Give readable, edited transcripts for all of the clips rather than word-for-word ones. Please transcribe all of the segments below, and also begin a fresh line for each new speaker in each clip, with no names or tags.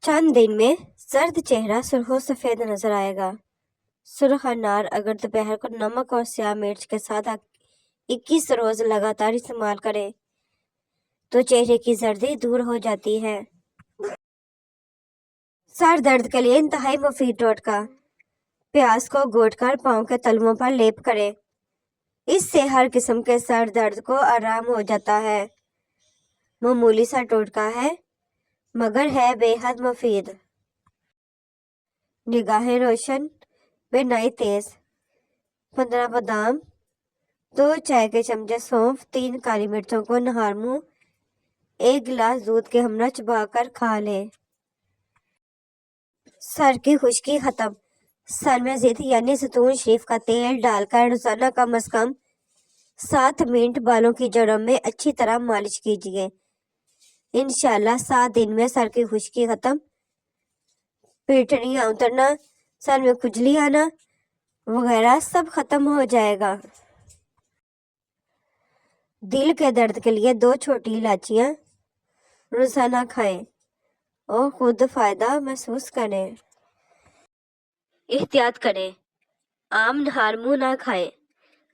चंद दिन में सर्द चेहरा सुरख सफेद नजर आएगा। सुरख अनार अगर दोपहर को नमक और स्याह मिर्च के साथ 21 रोज लगातार इस्तेमाल करें तो चेहरे की जर्दी दूर हो जाती है। सर दर्द के लिए इंतहाई मुफीद टोटका, प्याज को घोटकर पाँव के तलवों पर लेप करें। इससे हर किस्म के सर दर्द को आराम हो जाता है। मामूली सा टोटका है मगर है बेहद मुफीद। निगाहें रोशन, बेनाई तेज। 15 बादाम, 2 चाय के चमचे सौंफ, 3 काली मिर्चों को नहार मुंह 1 गिलास दूध के हमरा चबाकर खा ले। सर की खुश्की खत्म। सर में ज़ित यानी ज़ैतून शरीफ का तेल डालकर रोजाना कम से कम 7 मिनट बालों की जड़ों में अच्छी तरह मालिश कीजिए। इंशाल्लाह 7 दिन में सर की खुश्की खत्म, पेटनियां उतरना, सर में खुजली आना वगैरह सब खत्म हो जाएगा। दिल के दर्द के लिए 2 छोटी इलायचियां रोजाना खाएं और खुद फायदा महसूस करें। एहतियात करें, आम नहार मुंह ना खाएं,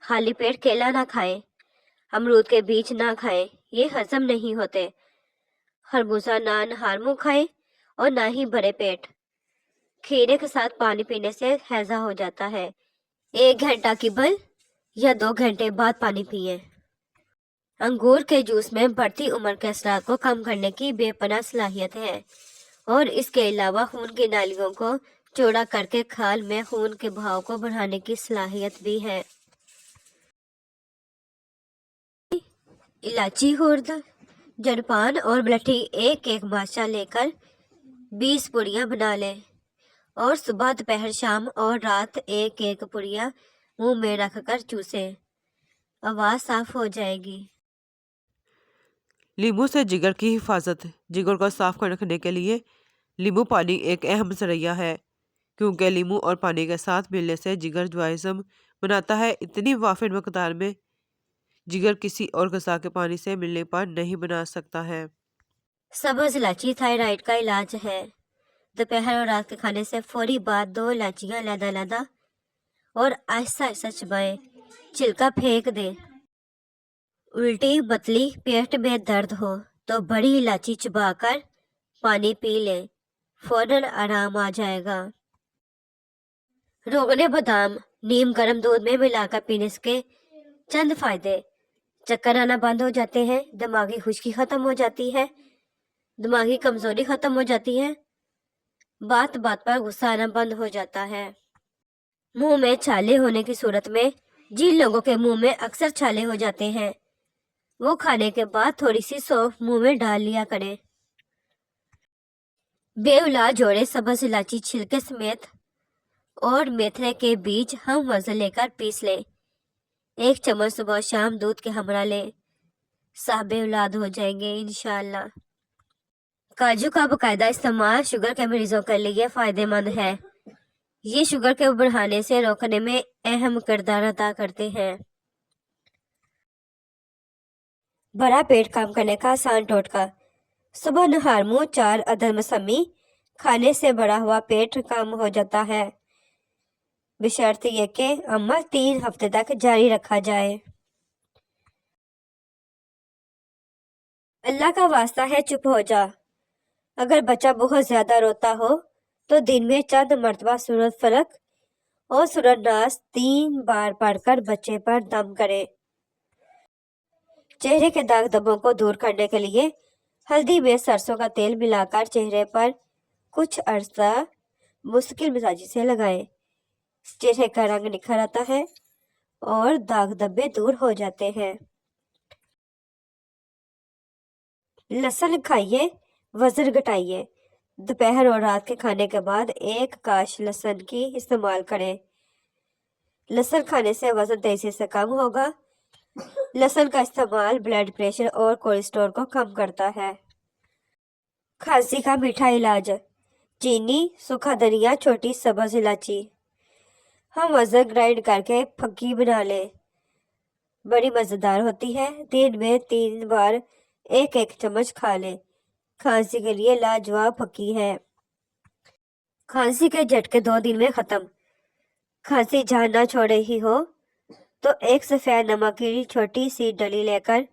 खाली पेट केला ना खाएं, अमरूद के बीज ना खाएं, ये हजम नहीं होते। खरबूजा ना नहार मुंह खाएं और ना ही भरे पेट। खीरे के साथ पानी पीने से हैजा हो जाता है। 1 घंटा क़बल या 2 घंटे बाद पानी पिए। अंगूर के जूस में बढ़ती उम्र के असरात को कम करने की बेपनाह सलाहियत है और इसके अलावा खून की नालियों को चौड़ा करके खाल में खून के बहाव को बढ़ाने की सलाहियत भी है। इलायची, हुर्द, जड़पान और बलठी 1-1 माशा लेकर 20 पुड़ियाँ बना लें और सुबह, दोपहर, शाम और रात 1-1 पुड़ियाँ मुंह में रखकर चूसें। आवाज़ साफ हो जाएगी।
नींबू से जिगर की हिफाजत। जिगर को साफ रखने के लिए नींबू पानी एक अहम ज़रिया है, क्योंकि नींबू और पानी के साथ मिलने से जिगर ज्वाइज़म बनाता है। इतनी वाफिर मकदार में जिगर किसी और ग़िज़ा के पानी से मिलने पर नहीं बना सकता है।
सब्ज़ इलायची थायराइड का इलाज है। दोपहर और रात के खाने से फौरी बाद 2 इलायचियाँ लहदा और आहिस्ता आहिस्ता चबाएं, छिलका फेंक दें। उल्टी, बतली, पेट में दर्द हो तो बड़ी इलायची चबाकर पानी पी लें, फौरन आराम आ जाएगा। रोगने बादाम, नीम गर्म दूध में मिलाकर पीने के चंद फायदे। चक्कर आना बंद हो जाते हैं, दिमागी खुश्की खत्म हो जाती है, दिमागी कमजोरी खत्म हो जाती है, बात बात पर गुस्सा आना बंद हो जाता है। मुंह में छाले होने की सूरत में जिन लोगों के मुंह में अक्सर छाले हो जाते हैं वो खाने के बाद थोड़ी सी सौंफ मुंह में डाल लिया करें। बेउलाज जोड़े सब्ज़ इलायची छिलके समेत और मेथरे के बीज हम वजन लेकर पीस लें। 1 चम्मच सुबह शाम दूध के हमरा लें, साहबे औलाद हो जाएंगे इंशाअल्लाह। काजू का बाकायदा इस्तेमाल शुगर के मरीजों के लिए फायदेमंद है। ये शुगर के बढ़ाने से रोकने में अहम किरदार अदा करते हैं। बड़ा पेट कम करने का आसान टोटका। सुबह नहार मुंह 4 अदद मौसमी खाने से बड़ा हुआ पेट कम हो जाता है, बशर्ते ये कि अमल 3 हफ्ते तक जारी रखा जाए। अल्लाह का वास्ता है चुप हो जा। अगर बच्चा बहुत ज्यादा रोता हो तो दिन में चंद मरतबा सूरत फलक और सूरत नास 3 बार पढ़कर बच्चे पर दम करें। चेहरे के दाग धब्बों को दूर करने के लिए हल्दी में सरसों का तेल मिलाकर चेहरे पर कुछ अरसा मुश्किल मिजाजी से लगाएं। चेहरे का रंग निखर आता है और दाग धब्बे दूर हो जाते हैं। लहसुन खाइए, वजन घटाइए। दोपहर और रात के खाने के बाद 1 काश लहसुन की इस्तेमाल करें। लहसुन खाने से वजन तेजी से कम होगा। लहसुन का इस्तेमाल ब्लड प्रेशर और कोलेस्ट्रॉल को कम करता है। खांसी का मीठा इलाज। चीनी, सूखा धनिया, छोटी सब्ज़ इलायची हम वजन ग्राइंड करके फक्की बना लें। बड़ी मज़ेदार होती है। दिन में 3 बार 1-1 चम्मच खा लें। खांसी के लिए लाजवाब फक्की है। खांसी के झटके 2 दिन में खत्म। खांसी जहाँ ना छोड़ रही हो तो एक सफेद नमक की छोटी सी डली लेकर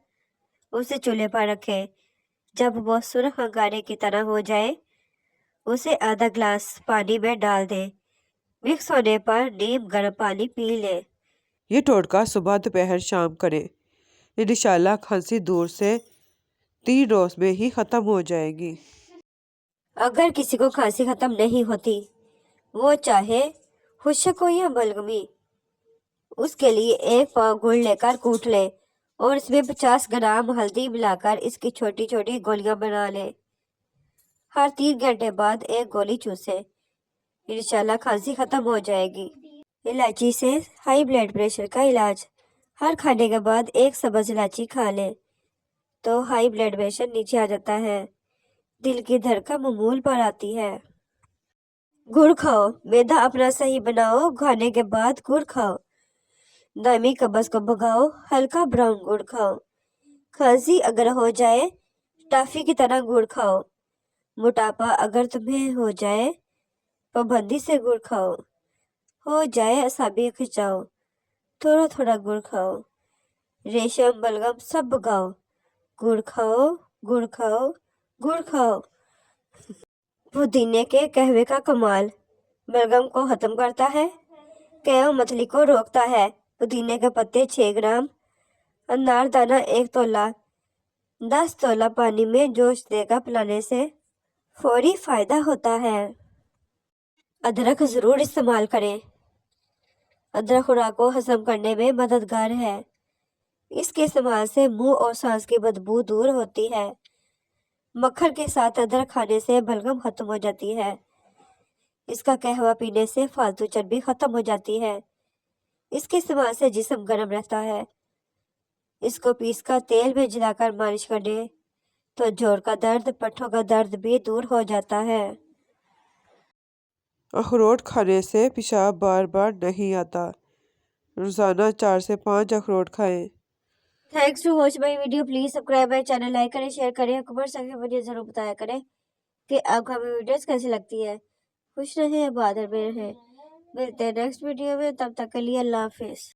उसे चूल्हे पर रखें। जब वो सुर्ख अंगारे की तरह हो जाए उसे आधा ग्लास पानी में डाल दें। मिक्स होने पर नीम गर्म पानी पी लें।
ये टोटका सुबह दोपहर शाम करें। इंशाल्लाह खांसी दूर से 3 रोज में ही खत्म हो जाएगी।
अगर किसी को खांसी खत्म नहीं होती, वो चाहे खुशक हो या बलगमी, उसके लिए 1 पाव गुड़ लेकर कूट ले और इसमें 50 ग्राम हल्दी मिलाकर इसकी छोटी छोटी गोलियां बना ले। हर 3 घंटे बाद 1 गोली चूसे। इंशाल्लाह खांसी खत्म हो जाएगी। इलायची से हाई ब्लड प्रेशर का इलाज। हर खाने के बाद 1 सब्ज इलायची खा ले तो हाई ब्लड प्रेशर नीचे आ जाता है, दिल की धड़कन मामूल पर आती है। गुड़ खाओ, मैदा अपना सही बनाओ, खाने के बाद गुड़ खाओ। दामी कब्ज को भगाओ, हल्का ब्राउन गुड़ खाओ। खांसी अगर हो जाए टॉफी की तरह गुड़ खाओ। मोटापा अगर तुम्हें हो जाए पाबंदी से गुड़ खाओ। हो जाए असाबी खिंचाओ, थोड़ा थोड़ा गुड़ खाओ। रेशम बलगम सब भगाओ, गुड़ खाओ, गुड़ खाओ, गुड़ खाओ। पुदीने के कहवे का कमाल, बलगम को खत्म करता है, कैव मछली को रोकता है। पुदीने के पत्ते 6 ग्राम, अनारदाना 1 तोला, 10 तोला पानी में जोश देकर पिलाने से फौरी फायदा होता है। अदरक जरूर इस्तेमाल करें। अदरक खुराक को हजम करने में मददगार है। इसके इस्तेमाल से मुंह और सांस की बदबू दूर होती है। मक्खन के साथ अदरक खाने से बलगम खत्म हो जाती है। इसका कहवा पीने से फालतू चर्बी खत्म हो जाती है। इसके इस्तेमाल से जिस्म गर्म रहता है। इसको पीसकर तेल में जलाकर मालिश करने तो जोड़ का दर्द, पट्ठों का दर्द भी दूर हो जाता है।
अखरोट खाने से पेशाब बार बार नहीं आता। रोजाना 4 से 5 अखरोट खाएं।
Thanks to watch my video. Please subscribe my channel, like करें, शेयर करें, कमेंट सेक्शन में मुझे जरूर बताया करें कि आपको हमें वीडियोस कैसी लगती है। खुश रहें, आबाद में रहें। मिलते हैं नेक्स्ट वीडियो में, तब तक के लिए अल्लाह हाफिज।